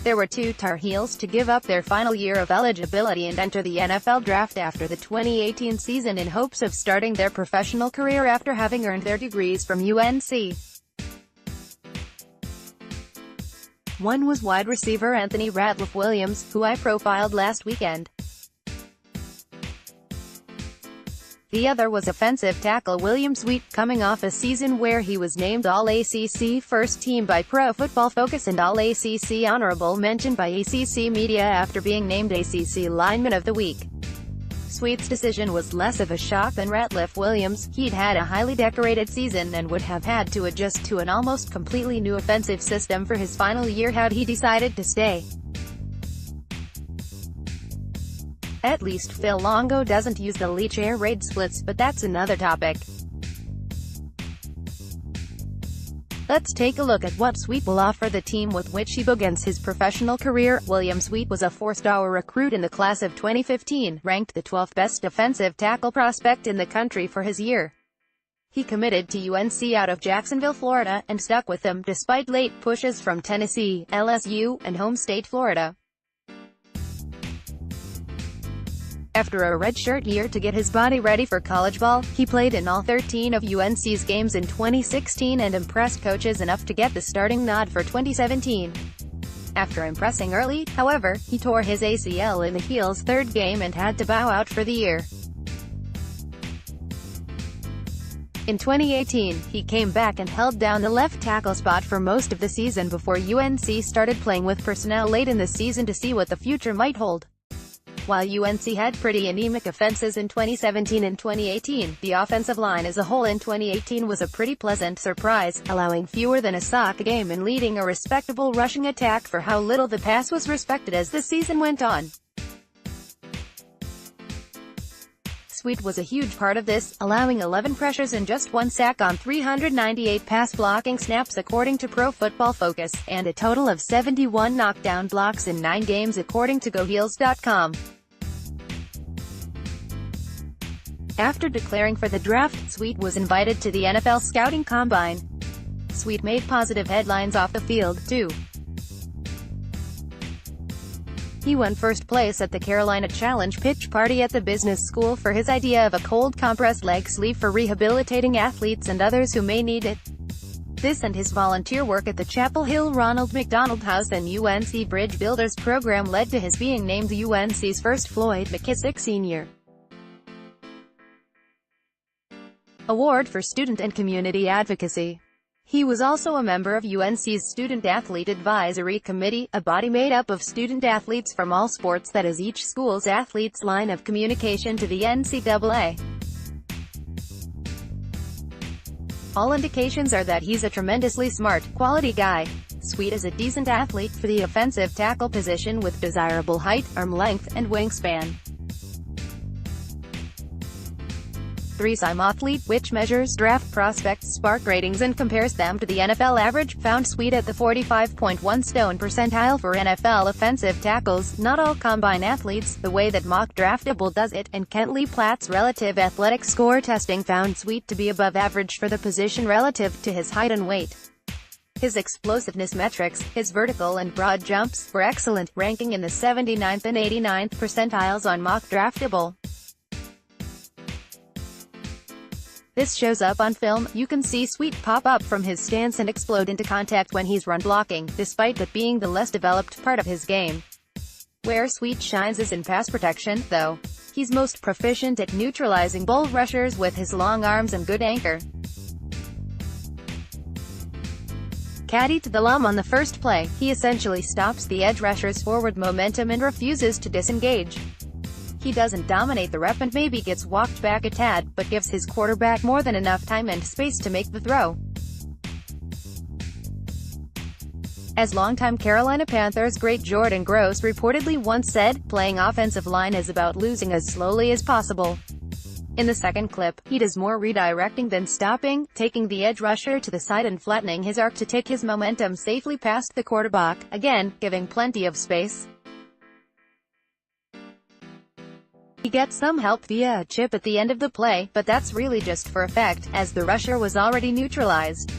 There were two Tar Heels to give up their final year of eligibility and enter the NFL draft after the 2018 season in hopes of starting their professional career after having earned their degrees from UNC. One was wide receiver Anthony Ratliff-Williams, who I profiled last weekend. The other was offensive tackle William Sweet, coming off a season where he was named All-ACC First Team by Pro Football Focus and All-ACC Honorable Mention by ACC Media after being named ACC Lineman of the Week. Sweet's decision was less of a shock than Ratliff-Williams. He'd had a highly decorated season and would have had to adjust to an almost completely new offensive system for his final year had he decided to stay. At least Phil Longo doesn't use the Leach air raid splits, but that's another topic. Let's take a look at what Sweet will offer the team with which he begins his professional career. William Sweet was a four-star recruit in the class of 2015, ranked the 12th best defensive tackle prospect in the country for his year. He committed to UNC out of Jacksonville, Florida, and stuck with them despite late pushes from Tennessee, LSU, and home state Florida. After a redshirt year to get his body ready for college ball, he played in all 13 of UNC's games in 2016 and impressed coaches enough to get the starting nod for 2017. After impressing early, however, he tore his ACL in the Heels' third game and had to bow out for the year. In 2018, he came back and held down the left tackle spot for most of the season before UNC started playing with personnel late in the season to see what the future might hold. While UNC had pretty anemic offenses in 2017 and 2018, the offensive line as a whole in 2018 was a pretty pleasant surprise, allowing fewer than a sack a game and leading a respectable rushing attack for how little the pass was respected as the season went on. Sweet was a huge part of this, allowing 11 pressures and just one sack on 398 pass-blocking snaps according to Pro Football Focus, and a total of 71 knockdown blocks in 9 games according to GoHeels.com. After declaring for the draft, Sweet was invited to the NFL Scouting Combine. Sweet made positive headlines off the field, too. He won first place at the Carolina Challenge pitch party at the business school for his idea of a cold compressed leg sleeve for rehabilitating athletes and others who may need it. This and his volunteer work at the Chapel Hill Ronald McDonald House and UNC Bridge Builders program led to his being named UNC's first Floyd McKissick Sr. Award for Student and Community Advocacy. He was also a member of UNC's Student Athlete Advisory Committee, a body made up of student athletes from all sports that is each school's athletes' line of communication to the NCAA. All indications are that he's a tremendously smart, quality guy. Sweet is a decent athlete for the offensive tackle position with desirable height, arm length, and wingspan. Three-time athlete, which measures draft prospects' spark ratings and compares them to the NFL average, found Sweet at the 45.1 stone percentile for NFL offensive tackles. Not all combine athletes, the way that Mock Draftable does it, and Kentley Platt's relative athletic score testing found Sweet to be above average for the position relative to his height and weight. His explosiveness metrics, his vertical and broad jumps, were excellent, ranking in the 79th and 89th percentiles on Mock Draftable. This shows up on film. You can see Sweet pop up from his stance and explode into contact when he's run blocking, despite that being the less developed part of his game. Where Sweet shines is in pass protection, though. He's most proficient at neutralizing bull rushers with his long arms and good anchor. Caddy to the lum on the first play, he essentially stops the edge rusher's forward momentum and refuses to disengage. He doesn't dominate the rep and maybe gets walked back a tad, but gives his quarterback more than enough time and space to make the throw. As longtime Carolina Panthers great Jordan Gross reportedly once said, playing offensive line is about losing as slowly as possible. In the second clip, he does more redirecting than stopping, taking the edge rusher to the side and flattening his arc to take his momentum safely past the quarterback, again, giving plenty of space. He gets some help via a chip at the end of the play, but that's really just for effect, as the rusher was already neutralized.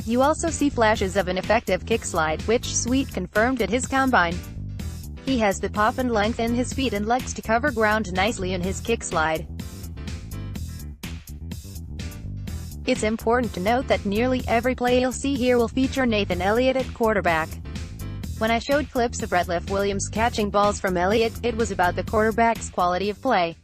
You also see flashes of an effective kick slide, which Sweet confirmed at his combine. He has the pop and length in his feet and legs to cover ground nicely in his kick slide. It's important to note that nearly every play you'll see here will feature Nathan Elliott at quarterback. When I showed clips of Ratliff-Williams catching balls from Elliott, it was about the quarterback's quality of play.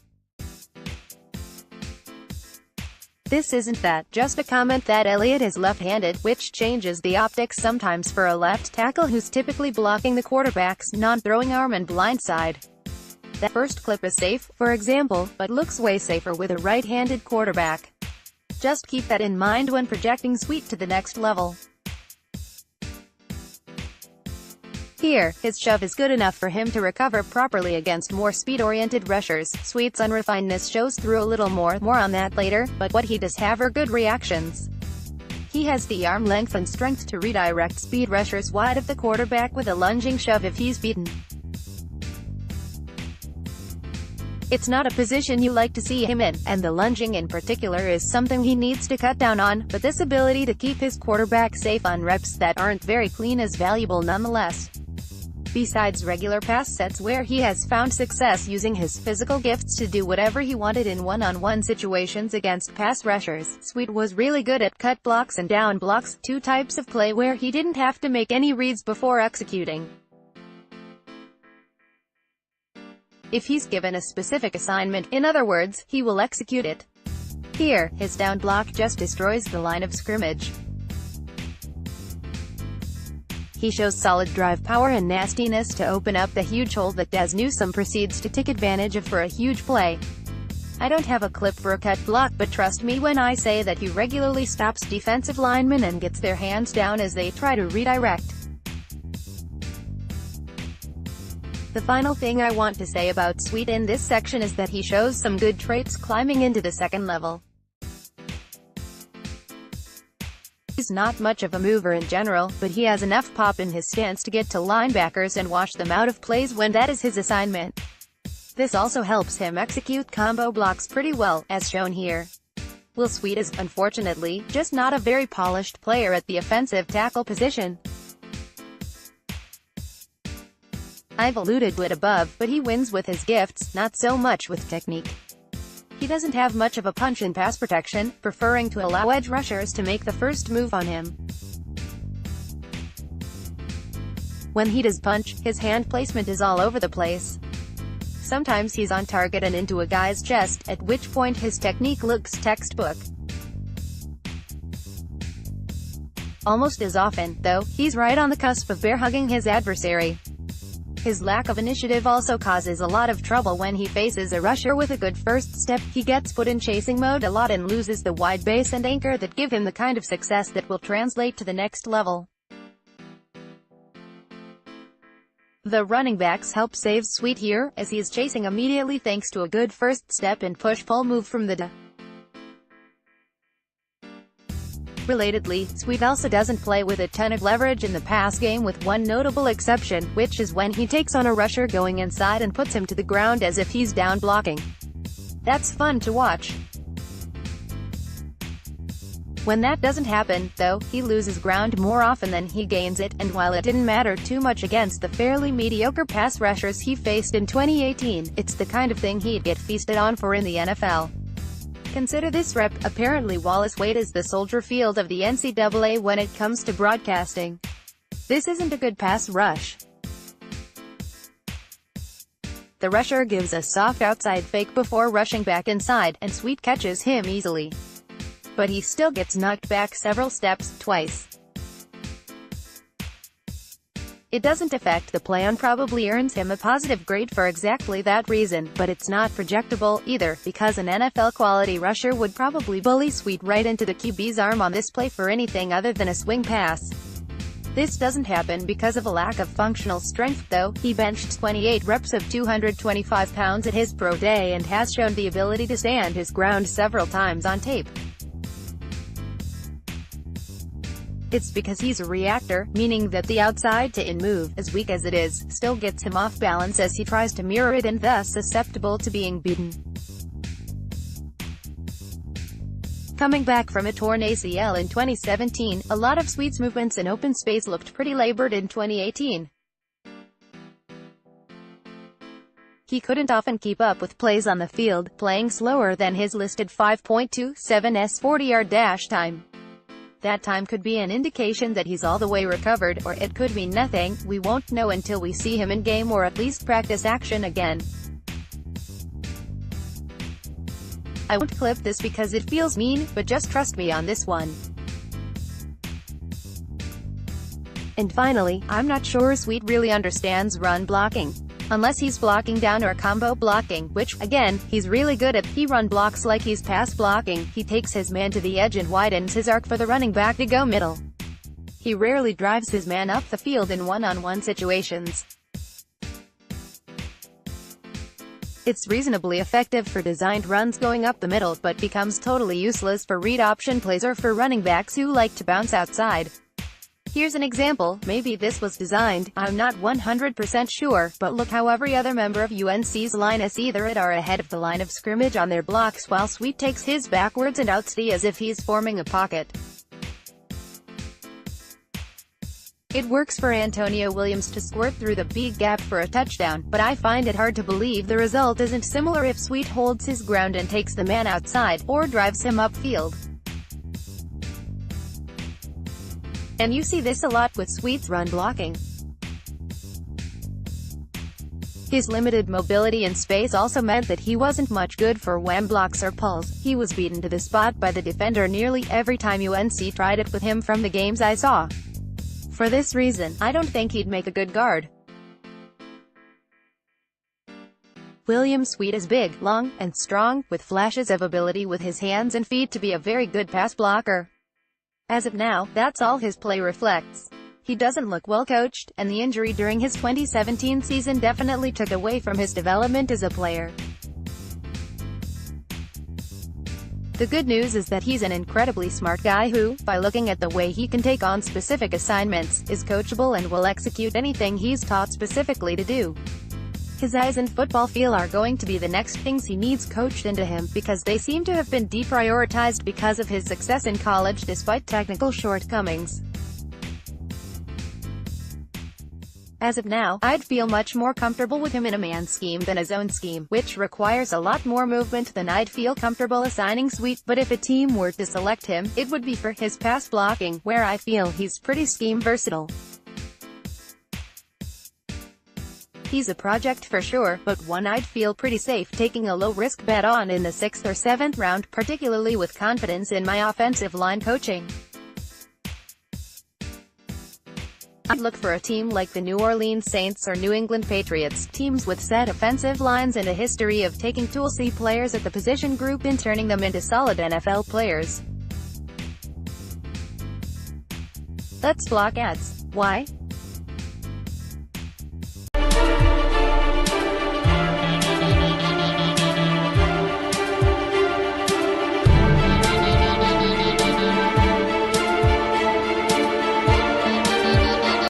This isn't that, just a comment that Elliott is left-handed, which changes the optics sometimes for a left tackle who's typically blocking the quarterback's non-throwing arm and blind side. That first clip is safe, for example, but looks way safer with a right-handed quarterback. Just keep that in mind when projecting Sweet to the next level. Here, his shove is good enough for him to recover properly against more speed-oriented rushers. Sweet's unrefinedness shows through a little more on that later, but what he does have are good reactions. He has the arm length and strength to redirect speed rushers wide of the quarterback with a lunging shove if he's beaten. It's not a position you like to see him in, and the lunging in particular is something he needs to cut down on, but this ability to keep his quarterback safe on reps that aren't very clean is valuable nonetheless. Besides regular pass sets where he has found success using his physical gifts to do whatever he wanted in one-on-one situations against pass rushers, Sweet was really good at cut blocks and down blocks, two types of play where he didn't have to make any reads before executing. If he's given a specific assignment, in other words, he will execute it. Here, his down block just destroys the line of scrimmage. He shows solid drive power and nastiness to open up the huge hole that Daz Newsome proceeds to take advantage of for a huge play. I don't have a clip for a cut block, but trust me when I say that he regularly stops defensive linemen and gets their hands down as they try to redirect. The final thing I want to say about Sweet in this section is that he shows some good traits climbing into the second level. He's not much of a mover in general, but he has enough pop in his stance to get to linebackers and wash them out of plays when that is his assignment. This also helps him execute combo blocks pretty well, as shown here. Will Sweet is, unfortunately, just not a very polished player at the offensive tackle position. I've alluded to it above, but he wins with his gifts, not so much with technique. He doesn't have much of a punch in pass protection, preferring to allow edge rushers to make the first move on him. When he does punch, his hand placement is all over the place. Sometimes he's on target and into a guy's chest, at which point his technique looks textbook. Almost as often, though, he's right on the cusp of bear-hugging his adversary. His lack of initiative also causes a lot of trouble when he faces a rusher with a good first step. He gets put in chasing mode a lot and loses the wide base and anchor that give him the kind of success that will translate to the next level. The running backs help save Sweet here, as he is chasing immediately thanks to a good first step and push-pull move from the Relatedly, Sweet also doesn't play with a ton of leverage in the pass game with one notable exception, which is when he takes on a rusher going inside and puts him to the ground as if he's down blocking. That's fun to watch. When that doesn't happen, though, he loses ground more often than he gains it, and while it didn't matter too much against the fairly mediocre pass rushers he faced in 2018, it's the kind of thing he'd get feasted on for in the NFL. Consider this rep. Apparently Wallace Wade is the Soldier Field of the NCAA when it comes to broadcasting. This isn't a good pass rush. The rusher gives a soft outside fake before rushing back inside, and Sweet catches him easily. But he still gets knocked back several steps, twice. It doesn't affect the play and probably earns him a positive grade for exactly that reason, but it's not projectable, either, because an NFL-quality rusher would probably bully Sweet right into the QB's arm on this play for anything other than a swing pass. This doesn't happen because of a lack of functional strength, though. He benched 28 reps of 225 pounds at his pro day and has shown the ability to stand his ground several times on tape. It's because he's a reactor, meaning that the outside-to-in move, as weak as it is, still gets him off balance as he tries to mirror it and thus susceptible to being beaten. Coming back from a torn ACL in 2017, a lot of Sweet's movements in open space looked pretty labored in 2018. He couldn't often keep up with plays on the field, playing slower than his listed 5.27s 40-yard dash time. That time could be an indication that he's all the way recovered, or it could mean nothing. We won't know until we see him in game or at least practice action again. I won't clip this because it feels mean, but just trust me on this one. And finally, I'm not sure Sweet really understands run blocking. Unless he's blocking down or combo blocking, which, again, he's really good at. He run blocks like he's pass blocking. He takes his man to the edge and widens his arc for the running back to go middle. He rarely drives his man up the field in one-on-one situations. It's reasonably effective for designed runs going up the middle, but becomes totally useless for read option plays or for running backs who like to bounce outside. Here's an example. Maybe this was designed, I'm not 100% sure, but look how every other member of UNC's line is either at or ahead of the line of scrimmage on their blocks while Sweet takes his backwards and outs the as if he's forming a pocket. It works for Anthony Williams to squirt through the big gap for a touchdown, but I find it hard to believe the result isn't similar if Sweet holds his ground and takes the man outside, or drives him upfield. And you see this a lot with Sweet's run blocking. His limited mobility in space also meant that he wasn't much good for wham blocks or pulls. He was beaten to the spot by the defender nearly every time UNC tried it with him from the games I saw. For this reason, I don't think he'd make a good guard. Williams Sweet is big, long, and strong, with flashes of ability with his hands and feet to be a very good pass blocker. As of now, that's all his play reflects. He doesn't look well coached, and the injury during his 2017 season definitely took away from his development as a player. The good news is that he's an incredibly smart guy who, by looking at the way he can take on specific assignments, is coachable and will execute anything he's taught specifically to do. His eyes and football feel are going to be the next things he needs coached into him, because they seem to have been deprioritized because of his success in college despite technical shortcomings. As of now, I'd feel much more comfortable with him in a man scheme than a zone scheme, which requires a lot more movement than I'd feel comfortable assigning Sweet, but if a team were to select him, it would be for his pass blocking, where I feel he's pretty scheme versatile. He's a project for sure, but one I'd feel pretty safe taking a low-risk bet on in the 6th or 7th round, particularly with confidence in my offensive line coaching. I'd look for a team like the New Orleans Saints or New England Patriots, teams with set offensive lines and a history of taking toolsy players at the position group and turning them into solid NFL players. Let's block ads. Why?